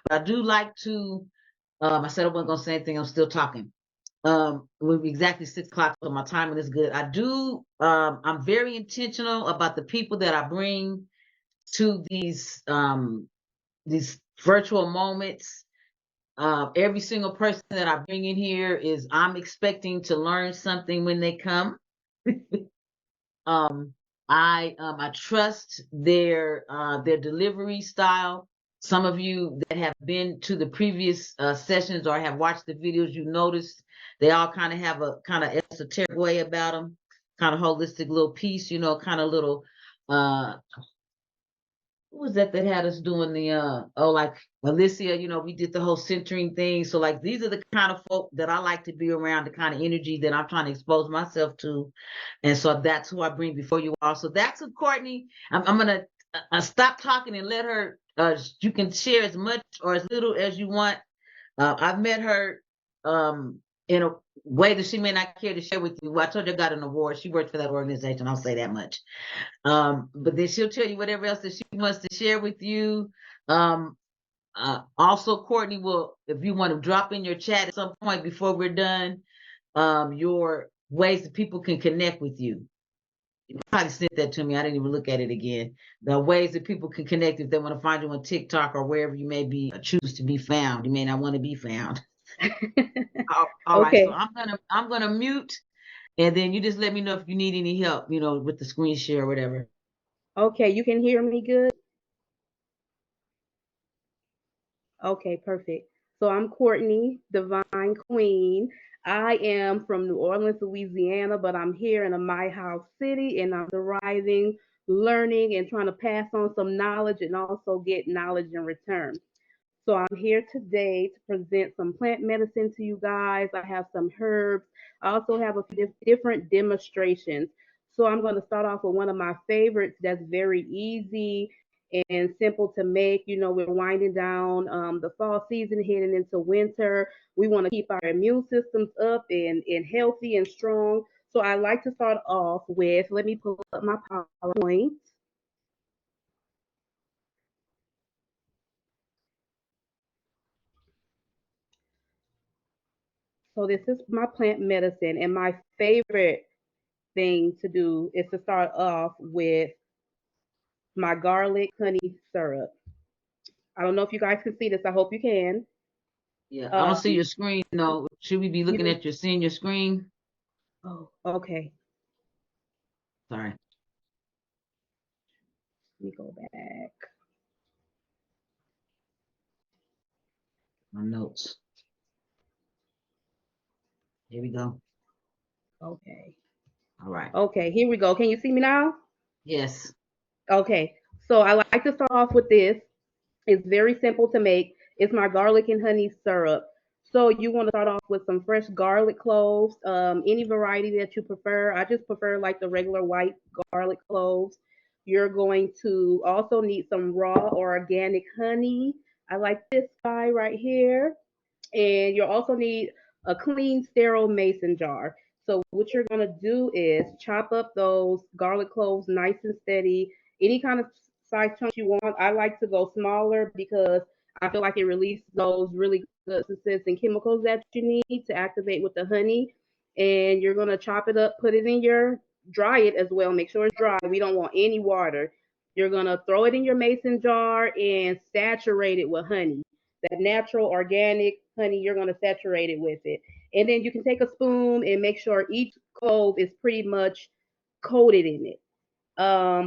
But I do like to, I said I wasn't going to say anything. I'm still talking. We're exactly 6 o'clock, so my timing is good. I'm very intentional about the people that I bring to these virtual moments. Every single person that I bring in here I'm expecting to learn something when they come. Um, I trust their delivery style. Some of you that have been to the previous sessions or have watched the videos, you noticed they all kind of have a kind of esoteric way about them, kind of holistic little piece, kind of little uh who was that had us doing the like Alicia, we did the whole centering thing. So like these are the kind of folk that I like to be around, the kind of energy that I'm trying to expose myself to. And so that's who I bring before you all. So that's who Courtney. I'm gonna stop talking and let her you can share as much or as little as you want. I've met her in a way that she may not care to share with you. Well, I told you I got an award. She worked for that organization. I'll say that much. But then she'll tell you whatever else that she wants to share with you. Um, Also, Courtney will, if you want to drop in your chat at some point before we're done, your ways that people can connect with you. You probably sent that to me. I didn't even look at it again. The ways that people can connect if they want to find you on TikTok or wherever you may be choose to be found. You may not want to be found. All right, so Okay. I'm gonna mute, and then you just let me know if you need any help, with the screen share or whatever. Okay, you can hear me good? Okay, perfect. So I'm Courtney, Divine Queen. I am from New Orleans, Louisiana, but I'm here in a My House city and I'm thriving, learning, and trying to pass on some knowledge and also get knowledge in return. So I'm here today to present some plant medicine to you guys. I have some herbs. I also have a few different demonstrations. So I'm going to start off with one of my favorites that's very easy and simple to make. We're winding down the fall season, heading into winter. We want to keep our immune systems up and healthy and strong. So I like to start off with, let me pull up my PowerPoint. So this is my plant medicine, and my favorite thing to do is to start off with my garlic honey syrup. I don't know if you guys can see this. I hope you can. Yeah, I don't see Um, your screen. No, should we be looking you, at seeing your screen? oh, okay. Sorry, Let me go back. my notes. Here we go. Okay. All right. Okay, here we go. Can you see me now? Yes. Okay. So I like to start off with this. It's very simple to make. It's my garlic and honey syrup. So you want to start off with some fresh garlic cloves, any variety that you prefer. I just prefer like the regular white garlic cloves. You're going to also need some raw or organic honey. I like this guy right here. And you'll also need a clean, sterile mason jar. So what you're gonna do is chop up those garlic cloves nice and steady. Any kind of size chunks you want. I like to go smaller because I feel like it releases those really good substances and chemicals that you need to activate with the honey. And you're gonna chop it up, put it in your dry it as well. Make sure it's dry. We don't want any water. You're gonna throw it in your mason jar and saturate it with honey, that natural organic honey. You're going to saturate it with it, and then you can take a spoon and make sure each clove is pretty much coated in it.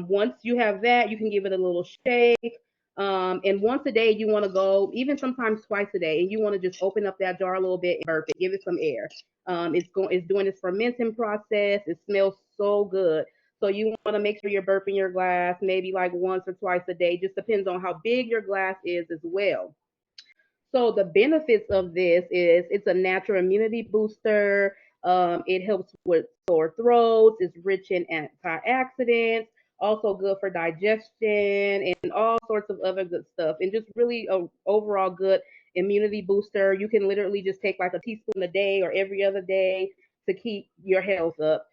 Once you have that, you can give it a little shake. And once a day, you want to go, even sometimes twice a day, and you want to just open up that jar a little bit and burp it, give it some air. It's doing its fermenting process. It smells so good. So you want to make sure you're burping your glass maybe like once or twice a day. Just depends on how big your glass is as well. So the benefits of this is it's a natural immunity booster. It helps with sore throats. It's rich in antioxidants. Also good for digestion and all sorts of other good stuff. And just really a overall good immunity booster. You can literally just take like a teaspoon a day or every other day to keep your health up.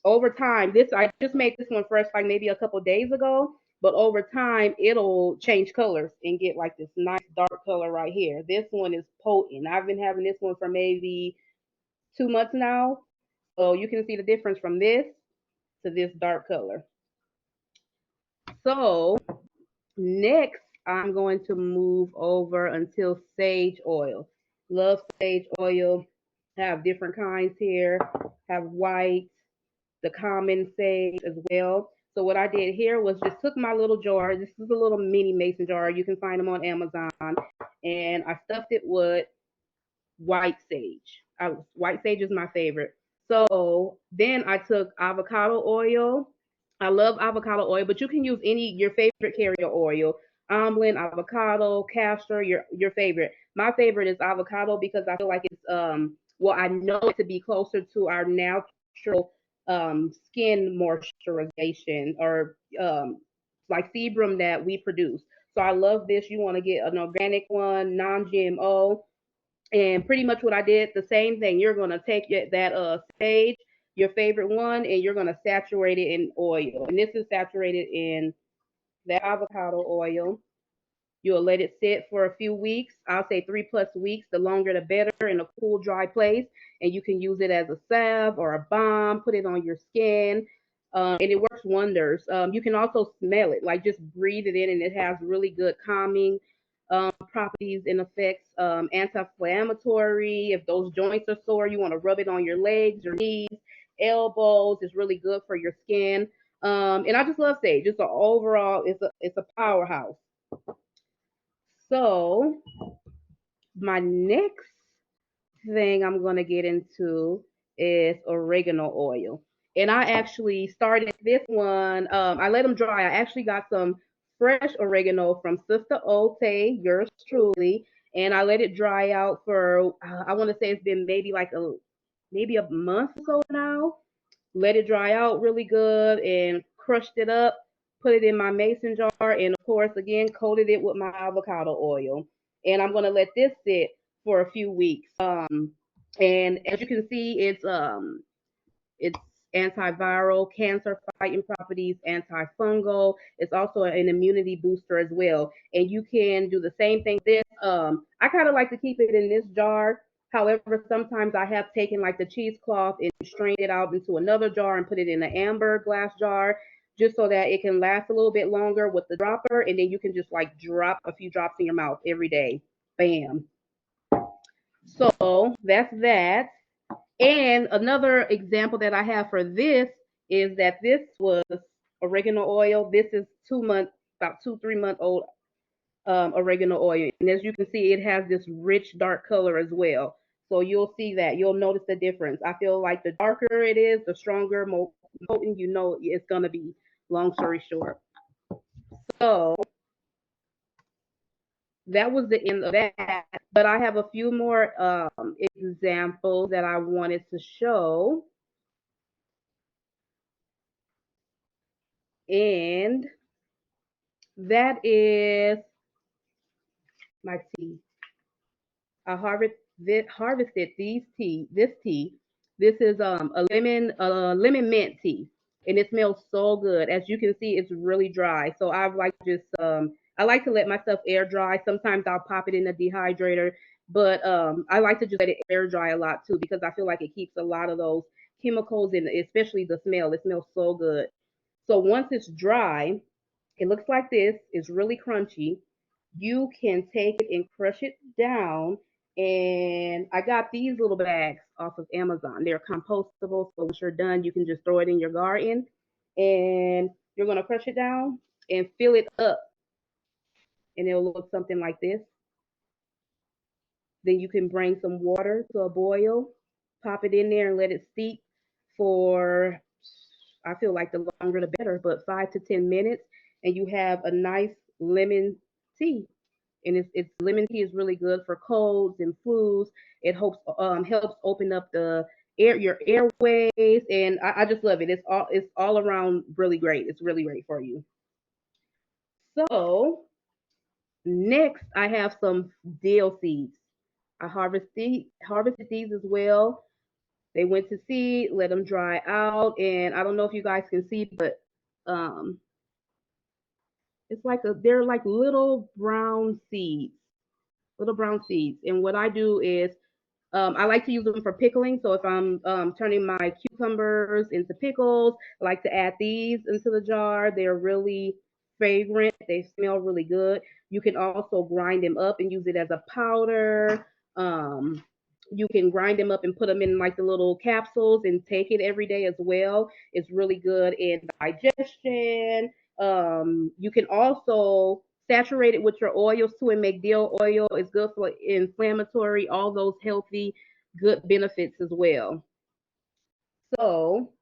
Over time, this I just made this one fresh like maybe a couple days ago. but over time it'll change colors and get like this nice dark color right here. This one is potent. I've been having this one for maybe 2 months now. So you can see the difference from this to this dark color. So next, I'm going to move over until sage oil. Love sage oil. Have different kinds here. Have white, the common sage as well. So what I did here was just took my little jar. This is a little mini mason jar. You can find them on Amazon. And I stuffed it with white sage. White sage is my favorite. So then I took avocado oil. I love avocado oil, but you can use any your favorite carrier oil. Almond, avocado, castor, your favorite. My favorite is avocado because I feel like it's well, I know it to be closer to our natural skin moisturization or like sebum that we produce. So I love this. You want to get an organic one, non-GMO, and pretty much what I did, the same thing. You're gonna take that sage, your favorite one, and you're gonna saturate it in oil. And this is saturated in that avocado oil. You'll let it sit for a few weeks. I'll say 3+ weeks. The longer the better, in a cool, dry place. And you can use it as a salve or a balm. Put it on your skin, and it works wonders. You can also smell it, like just breathe it in, and it has really good calming properties and effects. Anti-inflammatory. If those joints are sore, you want to rub it on your legs, your knees, elbows. It's really good for your skin. And I just love sage. Just overall, it's a powerhouse. So my next thing I'm gonna get into is oregano oil. And I actually started this one. I let them dry. I actually got some fresh oregano from Sister Ote, yours truly, and I let it dry out for I want to say it's been maybe a month or so now. Let it dry out really good and crushed it up, put it in my mason jar, and of course, again, coated it with my avocado oil. And I'm gonna let this sit for a few weeks. And as you can see, it's antiviral, cancer fighting properties, antifungal. It's also an immunity booster as well. And you can do the same thing. This I kind of like to keep it in this jar. However, sometimes I have taken like the cheesecloth and strained it out into another jar and put it in an amber glass jar just so that it can last a little bit longer with the dropper, and then you can just like drop a few drops in your mouth every day. Bam. So that's that. And another example that I have for this is that this was oregano oil. This is 2 months, about 2, 3 month old oregano oil. And as you can see, it has this rich dark color as well. So you'll see that. You'll notice the difference. I feel like the darker it is, the stronger, more potent you know it's going to be, long story short. So that was the end of that. But I have a few more examples that I wanted to show. And that is my tea. I harvested this tea. This is a lemon mint tea, and it smells so good. As you can see, it's really dry. So I like to let myself air dry. Sometimes I'll pop it in a dehydrator, but I like to just let it air dry a lot too because I feel like it keeps a lot of those chemicals in, especially the smell. It smells so good. So once it's dry, it looks like this. It's really crunchy. You can take it and crush it down. And I got these little bags off of Amazon. They're compostable. So once you're done, you can just throw it in your garden. And you're going to crush it down and fill it up. And it'll look something like this. Then you can bring some water to a boil, pop it in there and let it steep for, I feel like the longer the better, but 5 to 10 minutes. And you have a nice lemon tea. And it's lemon tea is really good for colds and flus. It helps open up your airways, and I just love it. It's all around really great. It's really great for you. So next, I have some dill seeds. I harvested these as well. They went to seed, let them dry out, and I don't know if you guys can see, but um, It's like they're like little brown seeds, little brown seeds. And what I do is I like to use them for pickling. So if I'm turning my cucumbers into pickles, I like to add these into the jar. They're really fragrant. They smell really good. You can also grind them up and use it as a powder. Um, you can grind them up and put them in like the little capsules and take it every day as well. It's really good in digestion. You can also saturate it with your oils too and make dill oil. It's good for inflammatory, all those healthy, good benefits as well. So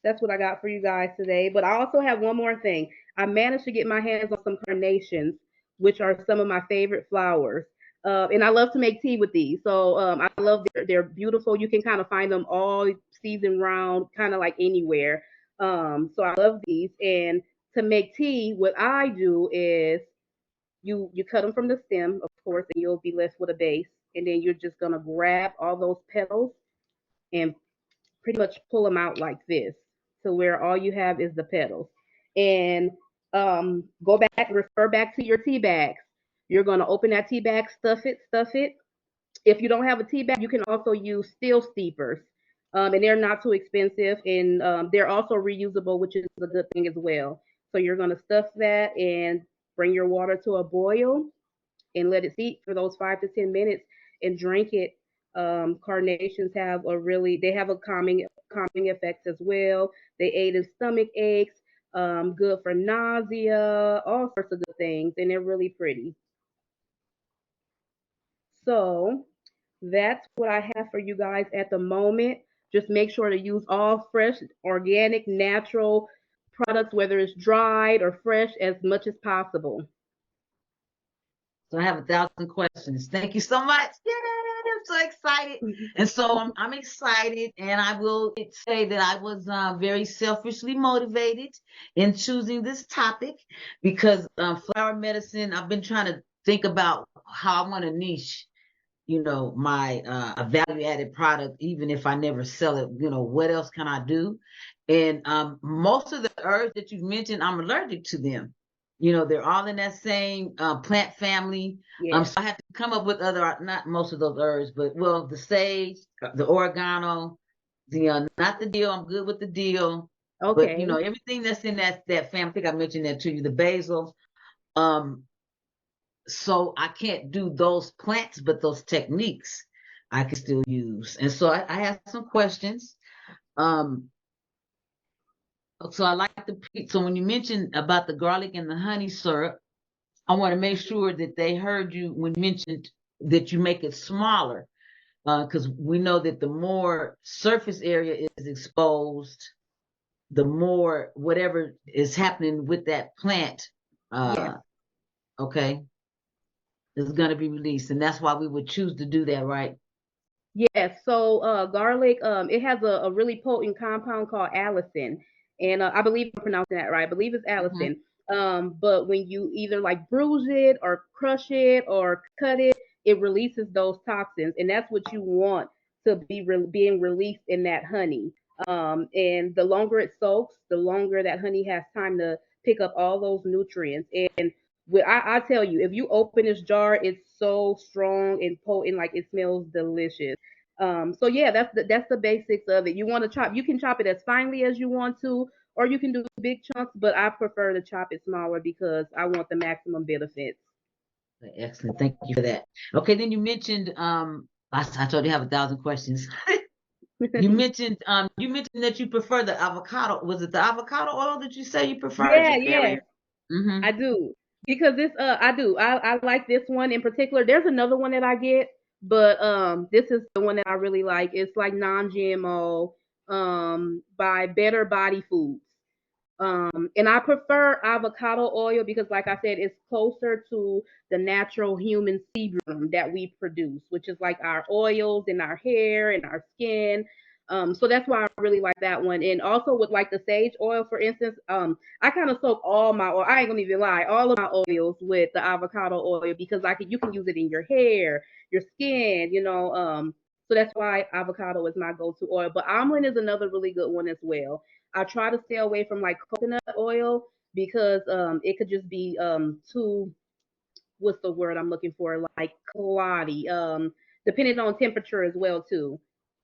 that's what I got for you guys today. But I also have one more thing. I managed to get my hands on some carnations, which are some of my favorite flowers. And I love to make tea with these. So I love they're beautiful. You can kind of find them all season round, kind of like anywhere. So I love these. And to make tea, what I do is you cut them from the stem, of course, and you'll be left with a base. And then you're just gonna grab all those petals and pretty much pull them out like this, to where all you have is the petals. And go back, refer back to your tea bags. You're gonna open that tea bag, stuff it, stuff it. If you don't have a tea bag, you can also use steel steepers. And they're not too expensive, and they're also reusable, which is a good thing as well. So you're gonna stuff that and bring your water to a boil and let it steep for those 5 to 10 minutes and drink it. Carnations have a really they have a calming effects as well. They aid in stomach aches, good for nausea, all sorts of good things, and they're really pretty. So that's what I have for you guys at the moment. Just make sure to use all fresh, organic, natural products, whether it's dried or fresh, as much as possible. So I have 1,000 questions. Thank you so much. Yay, I'm so excited. And so I'm excited, and I will say that I was very selfishly motivated in choosing this topic because flower medicine, I've been trying to think about how I want to niche, my a value added product, even if I never sell it, what else can I do? And most of the herbs that you've mentioned, I'm allergic to them. They're all in that same plant family. Yes. So I have to come up with other, not most of those herbs, but well, the sage, the oregano, the not the deal. I'm good with the deal, but Okay. everything that's in that family. I think I mentioned that to you. The basil. Um, so I can't do those plants, but those techniques I can still use. And so I have some questions. Um, so I like so when you mentioned about the garlic and the honey syrup, I want to make sure that they heard you when you mentioned that you make it smaller, because we know that the more surface area is exposed, the more whatever is happening with that plant, Yes. uh, okay, is going to be released. And that's why we would choose to do that, right? Yes. So garlic, it has a really potent compound called allicin, and I believe I'm pronouncing that right. I believe it's Mhm. allicin. But when you either like bruise it or crush it or cut it, it releases those toxins, and that's what you want to be being released in that honey. And the longer it soaks, the longer that honey has time to pick up all those nutrients. And I tell you, if you open this jar, it's so strong and potent, like it smells delicious. So yeah, that's the basics of it. You want to chop, you can chop it as finely as you want to, or you can do big chunks, but I prefer to chop it smaller because I want the maximum benefits. Excellent. Thank you for that. Okay, then you mentioned I told you I have 1,000 questions. You mentioned that you prefer the avocado. Was it the avocado oil that you say you prefer as Yeah, your yes, carrier? Mm-hmm. I do. Because this I do. I like this one in particular. There's another one that I get, but this is the one that I really like. It's like non-GMO by Better Body Foods. And I prefer avocado oil because, like I said, it's closer to the natural human sebum that we produce, which is like our oils in our hair and our skin. So that's why I really like that one. And also with like the sage oil, for instance, I kind of soak all my oil. I ain't gonna even lie, all of my oils with the avocado oil because you can use it in your hair, your skin, So that's why avocado is my go-to oil. But almond is another really good one as well. I try to stay away from like coconut oil because it could just be too, what's the word I'm looking for, like cloudy, depending on temperature as well too.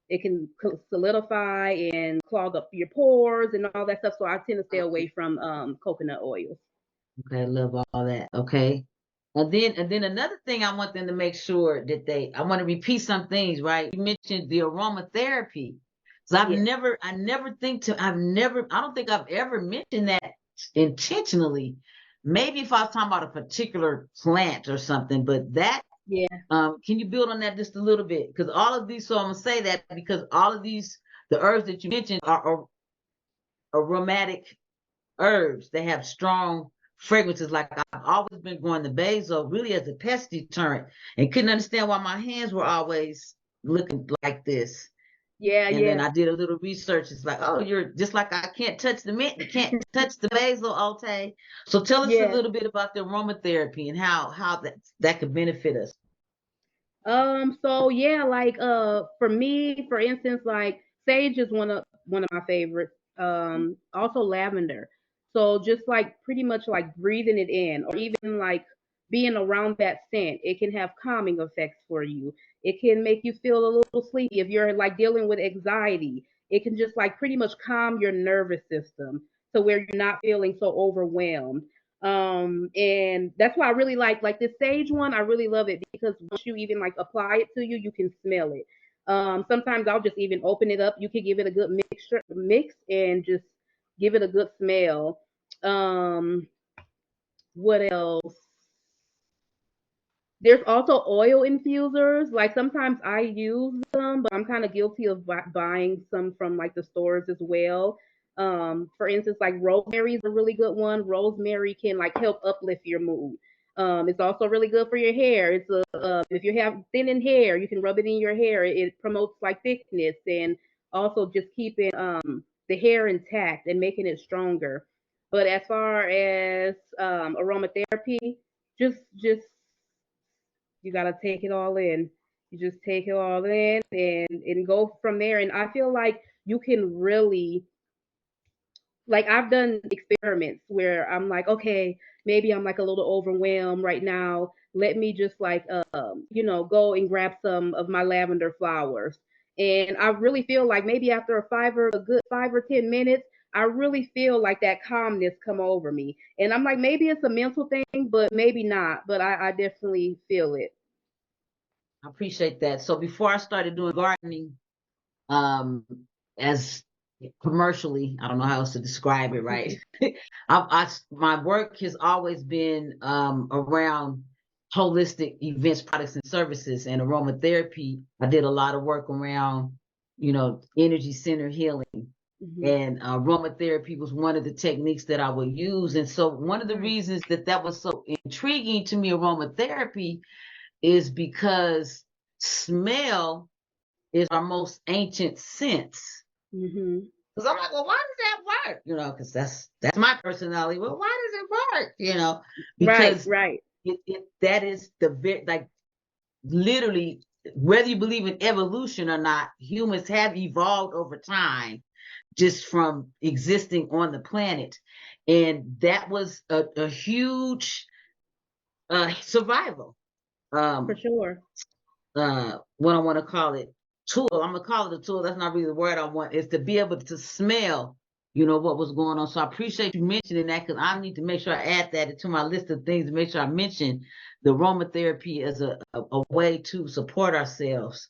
It can solidify and clog up your pores and all that stuff. So I tend to stay away from coconut oils. Okay, I love all that. Okay. And then another thing I want them to make sure that I want to repeat some things, right? You mentioned the aromatherapy. So Yeah. I don't think I've ever mentioned that intentionally. Maybe if I was talking about a particular plant or something, but Yeah. can you build on that just a little bit? Because all of these, so I'm gonna say that because all of these, the herbs that you mentioned are aromatic herbs. They have strong fragrances. Like I've always been growing the basil really as a pest deterrent and couldn't understand why my hands were always looking like this. Yeah. And then Yeah. I did a little research. It's like, oh, you're just like I can't touch the mint, you can't touch the basil, Ote. So tell us a Yeah. little bit about the aromatherapy and how that could benefit us. So yeah, like for me, for instance, like sage is one of my favorites. Also lavender. So just like pretty much like breathing it in or even like being around that scent, it can have calming effects for you. It can make you feel a little sleepy if you're like dealing with anxiety. It can just like pretty much calm your nervous system so where you're not feeling so overwhelmed. And that's why I really like this sage one. I really love it because once you even like apply it to you, you can smell it. Sometimes I'll just even open it up. You can give it a good mix and just give it a good smell. Um, what else? There's also oil infusers. Like sometimes I use them, but I'm kind of guilty of buying some from like the stores as well. For instance, like rosemary is a really good one. Rosemary can like help uplift your mood. It's also really good for your hair. It's a if you have thinning hair, you can rub it in your hair. It promotes like thickness and also just keeping the hair intact and making it stronger. But as far as aromatherapy, just you gotta take it all in. You just take it all in and go from there. And I feel like you can really like I've done experiments where I'm like, okay, maybe I'm like a little overwhelmed right now. Let me just like go and grab some of my lavender flowers. And I really feel like maybe after a good 5 or 10 minutes, I really feel like that calmness come over me. And I'm like, maybe it's a mental thing, but maybe not. But I definitely feel it. I appreciate that. So before I started doing gardening, um, as commercially, I don't know how else to describe it, right? My work has always been around holistic events, products, and services, and aromatherapy. I did a lot of work around, energy center healing, Hmm. and aromatherapy was one of the techniques that I would use. And so, one of the Nice. reasons that was so intriguing to me, aromatherapy, is because smell is our most ancient sense. Hmm. Because I'm like, well, why does that work? Because that's my personality. Well, why does it work? Right, Because right. that is like literally, whether you believe in evolution or not, humans have evolved over time just from existing on the planet, and that was a huge survival. For Um, sure. what I want to call it, tool. I'm gonna call it a tool. That's not really the word I want. Is to be able to smell, what was going on. So I appreciate you mentioning that because I need to make sure I add that to my list of things to make sure I mention the aromatherapy as a way to support ourselves.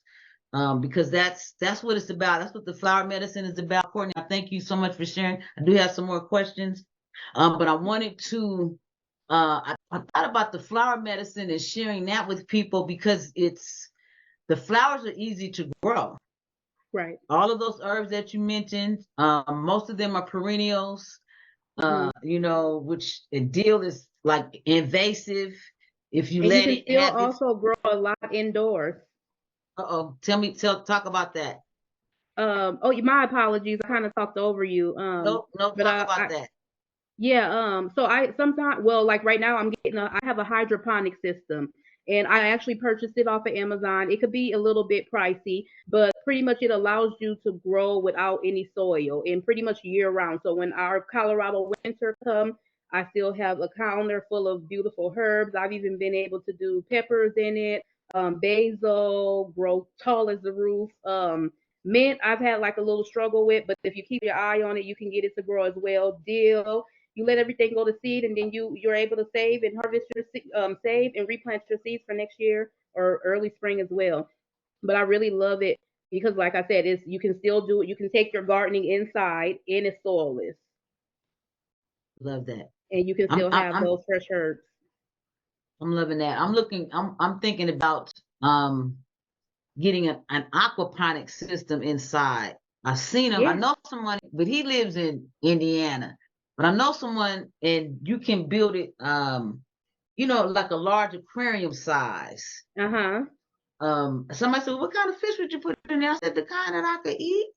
Because that's what it's about. That's what the flower medicine is about. Courtney, I thank you so much for sharing. I do have some more questions, but I wanted to. I thought about the flower medicine and sharing that with people because the flowers are easy to grow. Right. All of those herbs that you mentioned, most of them are perennials, Hmm. which a deal is like invasive if you And you let can it still have its. also grow a lot indoors. Uh-oh. Talk about that. Oh, my apologies. I kind of talked over you. Nope, nope, But talk about that. yeah, so I sometimes, well, like right now I have a hydroponic system and I actually purchased it off of Amazon. It could be a little bit pricey, but pretty much it allows you to grow without any soil and pretty much year round. So when our Colorado winter come, I still have a counter full of beautiful herbs. I've even been able to do peppers in it, basil, grow tall as the roof. Mint, I've had like a little struggle with, but if you keep your eye on it, you can get it to grow as well. Dill, you let everything go to seed, and then you're able to save and harvest your save and replant your seeds for next year or early spring as well. But I really love it because, like I said, it's you can still do it. You can take your gardening inside and it's soilless, Love that. and you can I'm still I'm have I'm those fresh herbs. I'm loving that. I'm thinking about getting an aquaponic system inside. I've seen him. I Yeah. know someone, but he lives in Indiana. But I know someone, and you can build it, like a large aquarium size. Uh huh. Somebody said, "What kind of fish would you put in there?" I said, "The kind that I could eat."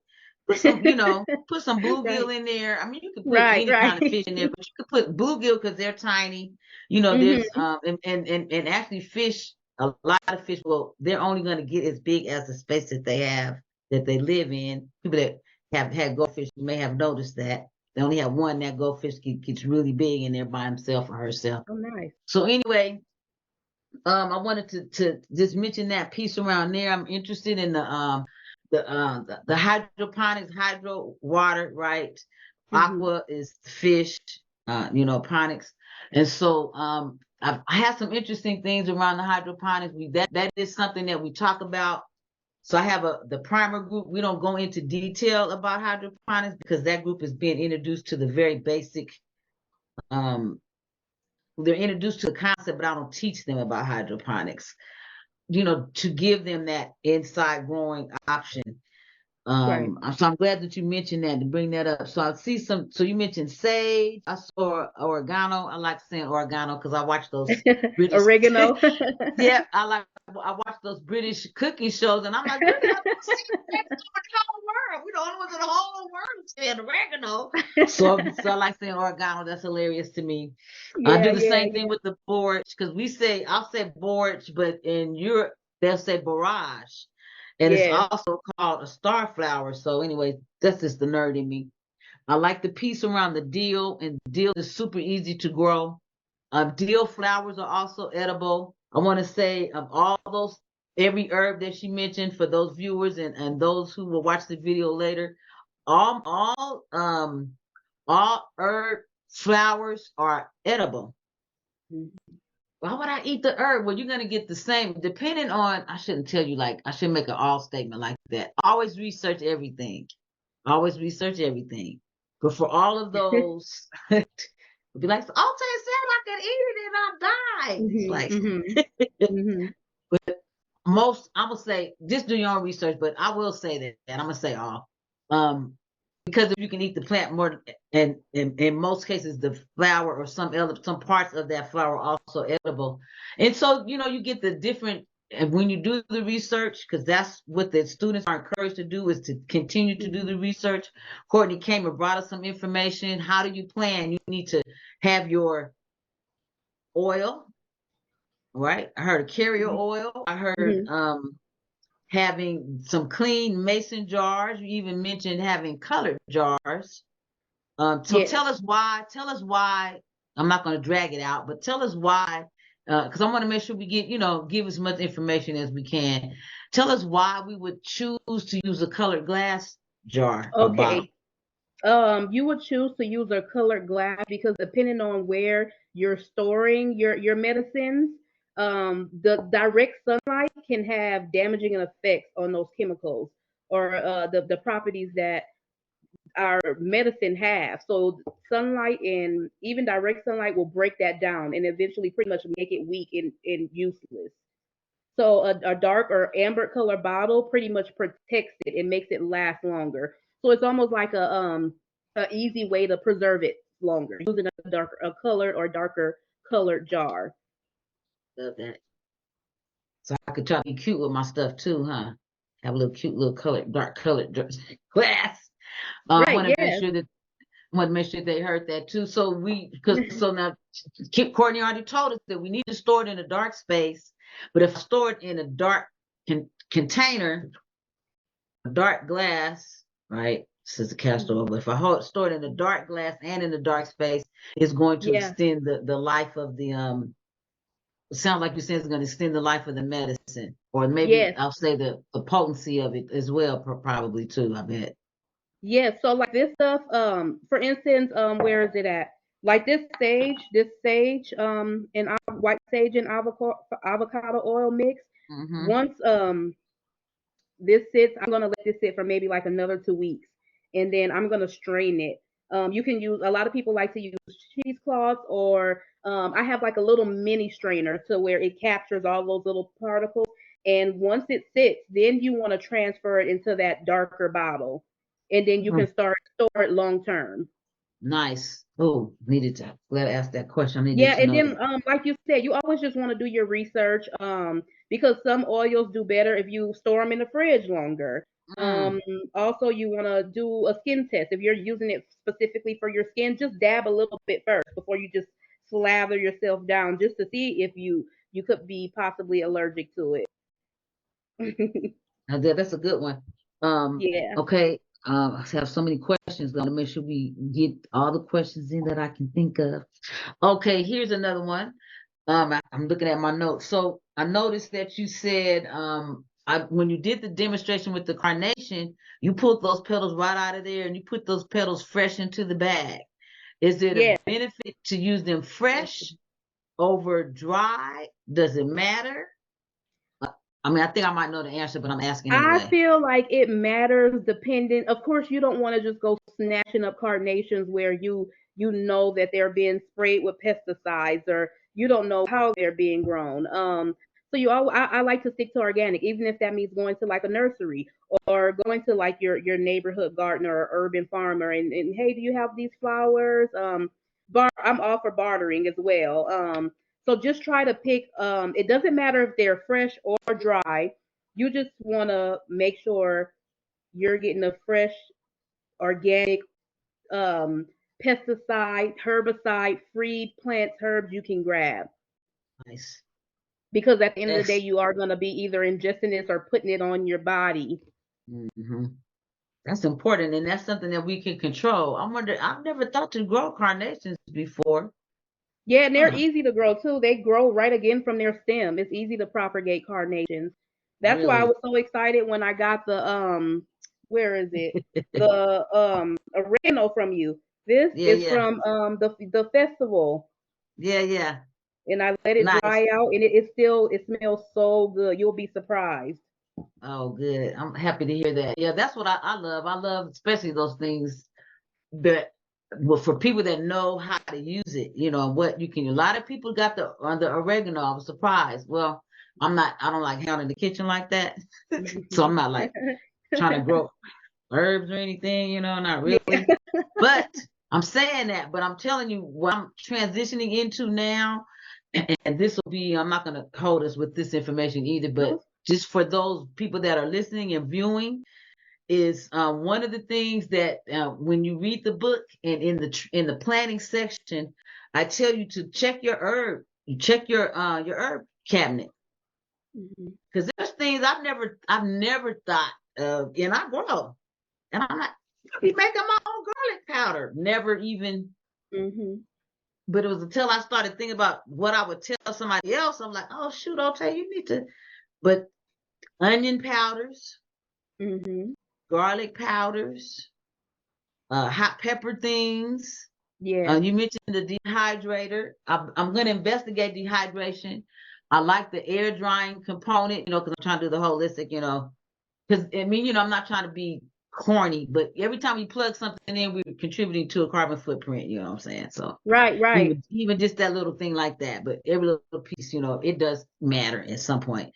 Put some bluegill Right. in there. I mean, you could put Right. any Right. kind of fish in there, but you could put bluegill because they're tiny. There's Mhm. and actually fish, a lot of fish, well, they're only going to get as big as the space that they have that they live in. People that have had goldfish may have noticed that they only have one. That goldfish gets really big in there by himself or herself. Oh, nice. So anyway, I wanted to just mention that piece around there. I'm interested in the hydroponics, hydro water, right? Mhm. Aqua is fish, ponics. And so I have some interesting things around the hydroponics. That is something that we talk about. So I have the primer group. We don't go into detail about hydroponics because that group is being introduced to the very basic um they're introduced to the concept, but I don't teach them about hydroponics, to give them that inside growing option. Right. So I'm glad that you mentioned that to bring that up. So I see so you mentioned sage. I saw oregano. I like saying oregano because I watch those British. Oregano. Yeah, I watch those British cooking shows, and I'm like, we're the only ones in the whole world. We're the only ones in the whole world saying oregano. So I like saying oregano. That's hilarious to me. I Yeah. do the Yeah. same thing with the borage because I'll say borage, but in Europe they'll say borage, and it's Yes. also called a star flower. So anyway, that's just the nerd in me. I like the piece around the dill, and dill is super easy to grow. Dill flowers are also edible. I want to say of all those, every herb that she mentioned for those viewers and those who will watch the video later, all herb flowers are edible. Mhm. Why would I eat the herb? Well, you're gonna get the same, depending on. I shouldn't tell you like I should make an all statement like that. Always research everything. Always research everything. But for all of those, be like, "Oh, it said I could eat it and I died." It's Mhm. Mhm. like Mhm. most. I'm gonna say just do your own research, but I will say that, and I'm gonna say all. Um, because if you can eat the plant more, and in most cases the flower or some parts of that flower are also edible, and so you get the different. And when you do the research, because that's what the students are encouraged to do, is to continue to do Mhm. the research. Courtney came and brought us some information. How do you plan? You need to have your oil, right? I heard carrier Mhm. oil. I heard Mhm. having some clean mason jars. You even mentioned having colored jars. So Yes. tell us why. Tell us why. I'm not going to drag it out, but tell us why, because I want to make sure we give as much information as we can. Tell us why we would choose to use a colored glass jar or bottle. Okay. You would choose to use a colored glass because depending on where you're storing your medicines, the direct sunlight can have damaging effects on those chemicals or the properties that our medicine have. So sunlight and even direct sunlight will break that down and eventually pretty much make it weak and useless. So a dark or amber color bottle pretty much protects it and makes it last longer. So it's almost like a easy way to preserve it longer using a colored or darker colored jar. Love that. So I could try to be cute with my stuff too, huh? Have a little cute little colored, dark colored glass. I Right, want to make yes. sure that they heard that too. So because so now Courtney already told us that we need to store it in a dark space, but if I store it in a dark container, a dark glass, right? This is the castor oil. But if I store it in the dark glass and in the dark space, it's going to Yeah. extend the life of the it sounds like you're saying it's going to extend the life of the medicine, or maybe Yes. I'll say the potency of it as well, probably too. I bet. Yes. So like this stuff, for instance, where is it at? Like this sage, and white sage and avocado oil mix. Mm-hmm. Once this sits, I'm gonna let this sit for maybe like another 2 weeks, and then I'm gonna strain it. You can use, a lot of people like to use cheesecloths, or I have like a little mini strainer to where it captures all those little particles. And once it sits, then you want to transfer it into that darker bottle, and then you can store it long term. Nice. Oh, needed to. Glad I asked that question. I needed Yeah, to and know then that. like you said, you always just want to do your research, because some oils do better if you store them in the fridge longer. Mm. Um, Also, you want to do a skin test. If you're using it specifically for your skin, just dab a little bit first before you just slather yourself down, just to see if you could be possibly allergic to it. That's a good one. Yeah. Okay. I have so many questions. I want to make sure we get all the questions in that I can think of. Okay, here's another one. I'm looking at my notes. So I noticed that you said when you did the demonstration with the carnation, you pulled those petals right out of there and you put those petals fresh into the bag. Is it a Yeah. benefit to use them fresh over dry? Does it matter? I mean, I think I might know the answer, but I'm asking I anyway. feel like it matters depending. Of course, you don't want to just go snatching up carnations where you know that they're being sprayed with pesticides, or you don't know how they're being grown. So I like to stick to organic, even if that means going to like a nursery, or going to like your neighborhood gardener or urban farmer, and hey, do you have these flowers? I'm all for bartering as well. So just try to pick. It doesn't matter if they're fresh or dry. You just want to make sure you're getting a fresh, organic, um, pesticide, herbicide free plants, herbs you can grab. Nice. Because at the end of the day, Yes. you are going to be either ingesting this or putting it on your body. Hmm. That's important, and that's something that we can control. I wonder. I've never thought to grow carnations before. Yeah, and they're Huh? easy to grow too. They grow right again from their stem. It's easy to propagate carnations. That's why I Really? was so excited when I got the where is it? The oregano from you. This Yeah, is yeah, from the festival. yeah, yeah. And I let it Nice. dry out, and it smells so good. You'll be surprised. Oh, good. I'm happy to hear that. Yeah, that's what I love. I love especially those things that, well, for people that know how to use it, what you can. A lot of people got the oregano. I was surprised. Well, I don't like having in the kitchen like that, so I'm not like trying to grow herbs or anything. Not Yeah. really. But I'm saying that. But I'm telling you what I'm transitioning into now, and this will be. I'm not going to hold us with this information either, but No. just for those people that are listening and viewing, is one of the things that when you read the book and in the planning section, I tell you to check your herb, you check your herb cabinet, Mhm. because there's things I've never thought of, and I grow, and I'm like, I be making my own garlic powder, never even. Mhm. But it was until I started thinking about what I would tell somebody else. I'm like, oh shoot, okay, you need to. But onion powders, Mhm. garlic powders, hot pepper things. Yes. You mentioned the dehydrator. I'm going to investigate dehydration. I like the air drying component, because I'm trying to do the holistic, because I mean, I'm not trying to be corny, but every time we plug something in, we're contributing to a carbon footprint. You know what I'm saying? So Right. Right. even just that little thing like that, but every little piece, it does matter at some point.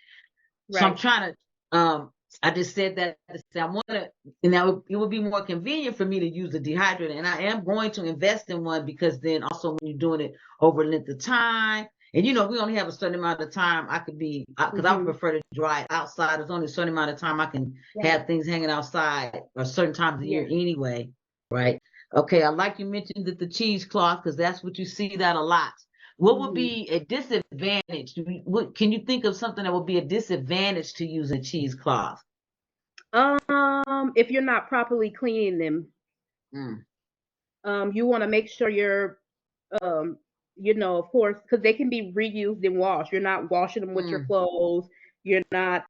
So I'm Right. trying to, I just said that I want to, and now it would be more convenient for me to use a dehydrator. And I am going to invest in one, because then also when you're doing it over a length of time, and we only have a certain amount of time I could be, because I would Mhm. prefer to dry it outside. There's only a certain amount of time I can Right. have things hanging outside, or certain times of the year Yeah. anyway. Right. Okay. I like you mentioned that the cheesecloth, because that's what you see that a lot. What would Mhm. be a disadvantage? Can you think of something that would be a disadvantage to using cheesecloth? If you're not properly cleaning them, Mm. you want to make sure you're, um, of course, because they can be reused and washed. You're not washing them with your Mm. clothes. You're not,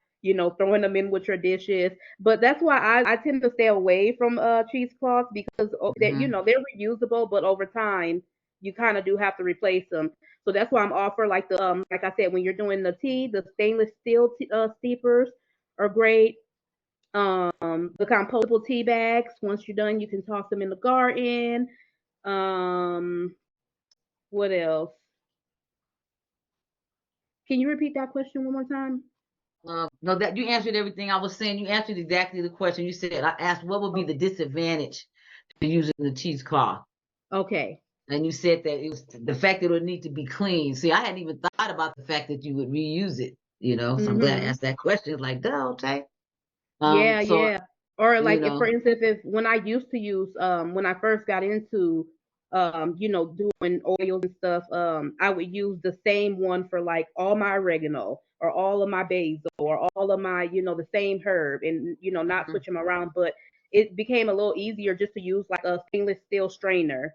throwing them in with your dishes. But that's why I tend to stay away from cheesecloths because Mm-hmm. they're reusable, but over time you kind of do have to replace them. So that's why I'm offer like the like I said, when you're doing the tea, the stainless steel steepers are great. The compostable tea bags. Once you're done, you can toss them in the garden. Um, what else? Can you repeat that question one more time? No, that you answered everything I was saying. You answered exactly the question. You said I asked what would be Oh, the disadvantage to using the cheesecloth, okay. and you said that it was the fact that it would need to be clean. See, I hadn't even thought about the fact that you would reuse it. So I'm glad I Mhm. asked that question. It's like, duh, okay. Yeah, So yeah. Or you like if, for know, instance, if when I used to use when I first got into doing oils and stuff, I would use the same one for like all my oregano or all of my basil or all of my, the same herb and not mhm, switch them around, but it became a little easier just to use like a stainless steel strainer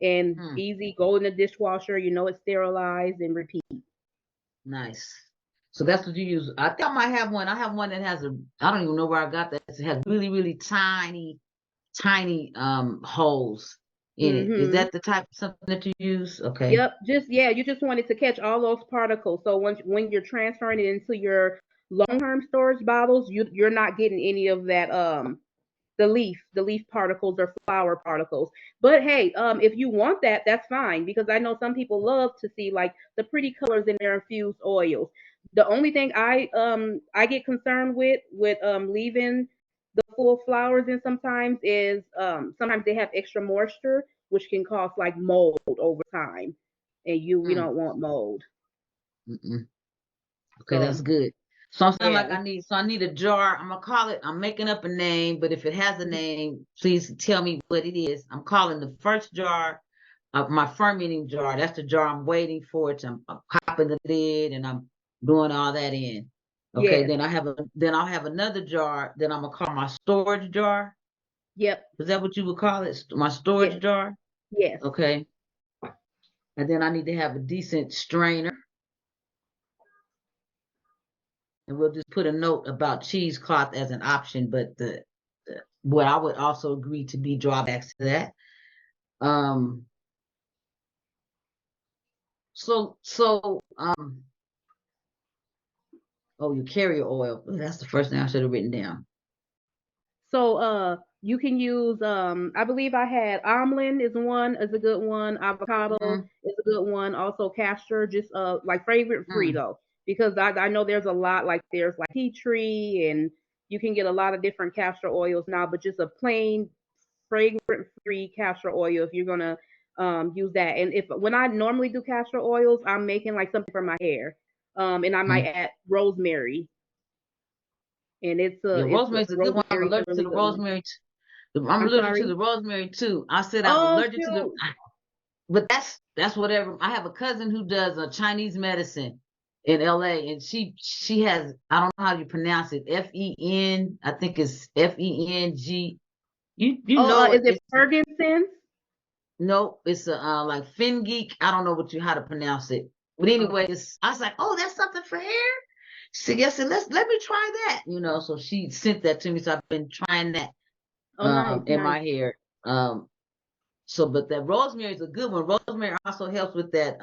and hmm, easy go in the dishwasher, it's sterilized and repeat. nice. So that's what you use. I think I might have one. I have one that has I don't even know where I got that. It has really, really tiny holes in it. Is Mhm. that the type of something that you use? Okay. Yep, you just wanted to catch all those particles. So when you're transferring it into your long-term storage bottles, you're not getting any of that the leaf particles or flower particles. But hey, if you want that, that's fine because I know some people love to see like the pretty colors in their infused oils. The only thing I get concerned with leaving the full flowers in sometimes is sometimes they have extra moisture which can cause like mold over time, and we Hmm. don't want mold. Mm-mm. Okay, that's So good. So I'm saying like yeah, I need a jar. I'm gonna call it. I'm making up a name, but if it has a name, please tell me what it is. I'm calling the first jar my fermenting jar. That's the jar I'm waiting for. I'm popping the lid and I'm doing all that in. Okay, yes, then I'll have another jar. Then I'm gonna call my storage jar. yep, Is that what you would call it? My storage yes, jar. yes. Okay, and then I need to have a decent strainer. And we'll just put a note about cheesecloth as an option, but what I would also agree to be drawbacks to that. Um, so oh, your carrier oil. That's the first thing I should have written down. So you can use I believe I had almond is a good one, avocado Mm, is a good one, also castor, just like fragrance free mm, though, because I know there's a lot like there's like tea tree and you can get a lot of different castor oils now, but just a plain fragrance free castor oil if you're gonna use that. And if when I normally do castor oils, I'm making like something for my hair. And I might mm. add rosemary, and Yeah, it's rosemary's a good one. I'm rosemary is a allergic to really the good one. rosemary. I'm I'm allergic to sorry. the rosemary too. I said I'm Oh allergic to the, shoot. but that's whatever. I have a cousin who does a Chinese medicine in LA, and she has I don't know how you pronounce it. FEN, I think it's FENG. You Oh, know it. is it Ferguson's? No, it's a like Fingeek. I don't know how to pronounce it. But Oh, anyway, I was like, oh, that's something for hair. She said, yes, and let me try that. So she sent that to me. So I've been trying that oh, nice, in nice. my hair. But that rosemary is a good one. Rosemary also helps with that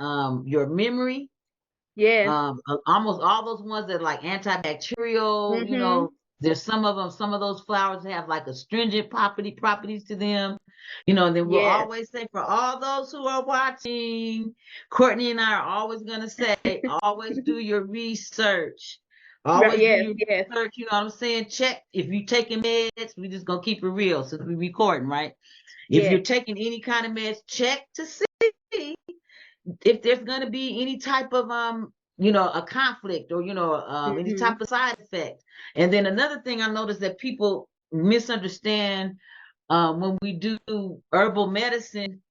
your memory. Yes. Almost all those ones that are like antibacterial, Mhm. there's some of those flowers have like astringent properties to them, and then we'll Yes. always say for all those who are watching, Courtney and I are always gonna say, always do your research. Right. Always do Yes. your Yes. research, you know what I'm saying? Check if you're taking meds, we just gonna keep it real since we're recording, right? If you're Yes. taking any kind of meds, check to see if there's going to be any type of a conflict or any Mhm. type of side effect. And then another thing I noticed that people misunderstand when we do herbal medicine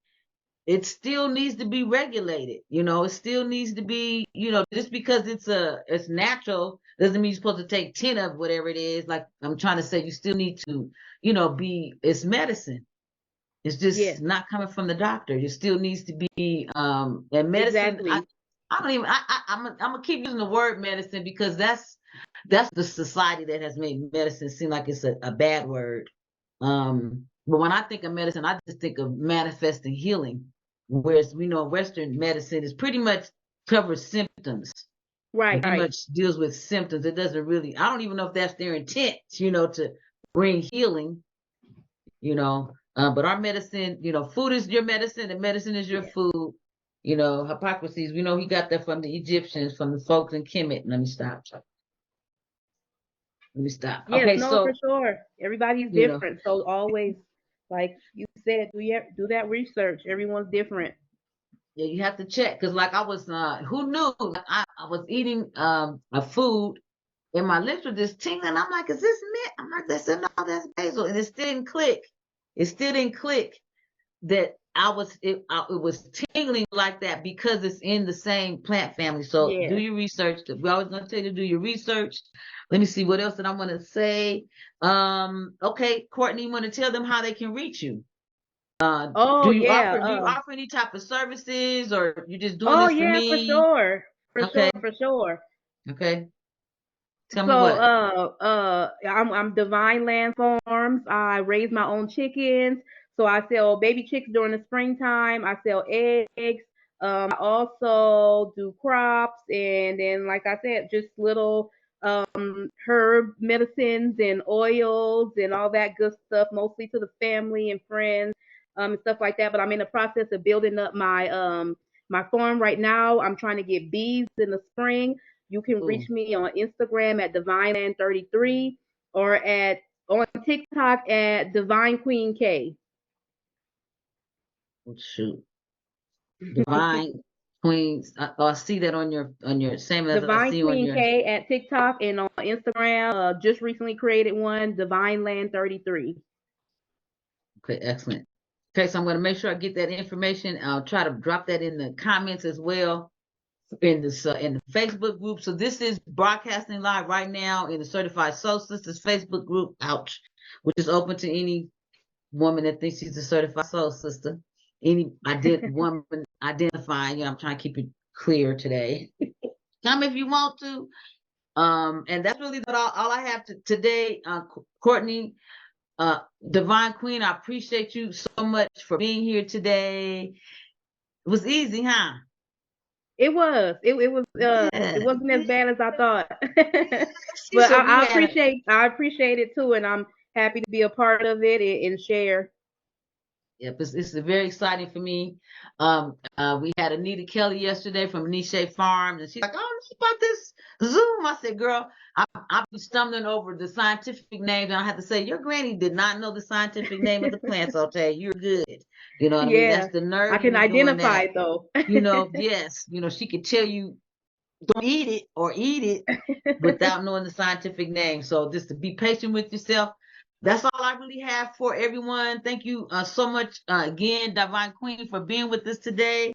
it still needs to be regulated. It still needs to be, just because it's natural doesn't mean you're supposed to take 10 of whatever it is. Like I'm trying to say, you still need to, it's medicine. It's Yes, just not coming from the doctor. It still needs to be, and medicine. exactly. I don't even. I'm gonna keep using the word medicine because that's the society that has made medicine seem like it's a bad word. But when I think of medicine, I just think of manifesting healing. Whereas we know Western medicine is pretty much covers symptoms. It Right, pretty right. much deals with symptoms. It doesn't really. I don't even know if that's their intent. To bring healing. But our medicine, food is your medicine, and medicine is your Yeah. food. Hippocrates, we know he got that from the Egyptians, from the folks in Kemet. Let me stop. Yes, Okay, no, for so, sure. Everybody's you know, different. So always, like you said, do that research. Everyone's different. yeah, you have to check because, like, I was, who knew? Like, I was eating a food, and my lips were just tingling. I'm like, is this mint? I'm like, they said, no, that's basil, and it still didn't click. It still didn't click that it was tingling like that because it's in the same plant family. So do Yeah. your research. We always gonna tell you to do your research. Let me see what else that I want to say. Okay, Courtney, you want to tell them how they can reach you? Oh Do you yeah. offer any type of services, or you just doing Oh this for yeah, for me? sure. For Okay, sure, for sure. okay. Tell me So, what. I'm Divine Land Farms. I raise my own chickens. So I sell baby chicks during the springtime. I sell eggs. I also do crops, and then, like I said, just little herb medicines and oils and all that good stuff, mostly to the family and friends, and stuff like that. But I'm in the process of building up my farm right now. I'm trying to get bees in the spring. You can Oh, reach me on Instagram at DivineLand33 or on TikTok at Divine Queen K. shoot. Divine Queens. I see that on your same as I Divine see on Queen your. K at TikTok and on Instagram. Just recently created one, DivineLand33. Okay, excellent. Okay, so I'm going to make sure I get that information. I'll try to drop that in the comments as well in the Facebook group. So this is broadcasting live right now in the Certified Soul Sisters Facebook group. Ouch, which is open to any woman that thinks she's a certified soul sister. Any woman identifying. I'm trying to keep it clear today. Come if you want to. And that's really all I have today. Courtney, Divine Queen, I appreciate you so much for being here today. It was easy, huh? It was. It Yeah. wasn't as bad as I thought. She But said we had a I appreciate it too, and I'm happy to be a part of it and share. Yep, it's very exciting for me. We had Anita Kelly yesterday from Niche Farms, and she's like, "Oh, know about this Zoom." I said, "Girl, I've been stumbling over the scientific names, and I have to say, your granny did not know the scientific name of the plants. I'll tell you, you're good. You know what I mean? Yeah, That's the I nerve of can me doing identify that. it though. Yes, she could tell you don't eat it or eat it without knowing the scientific name. So just to be patient with yourself. That's all I really have for everyone. Thank you so much again, Divine Queen, for being with us today.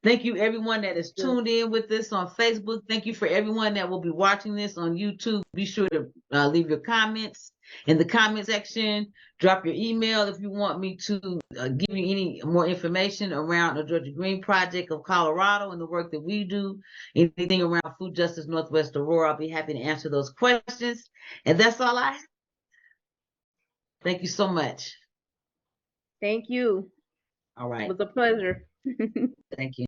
Thank you, everyone that is Good. tuned in with us on Facebook. Thank you for everyone that will be watching this on YouTube. Be sure to leave your comments in the comment section. Drop your email if you want me to give you any more information around the Georgia Green Project of Colorado and the work that we do. Anything around Food Justice Northwest Aurora, I'll be happy to answer those questions. And that's all I have. Thank you so much. Thank you. All It right. was a pleasure. Thank you.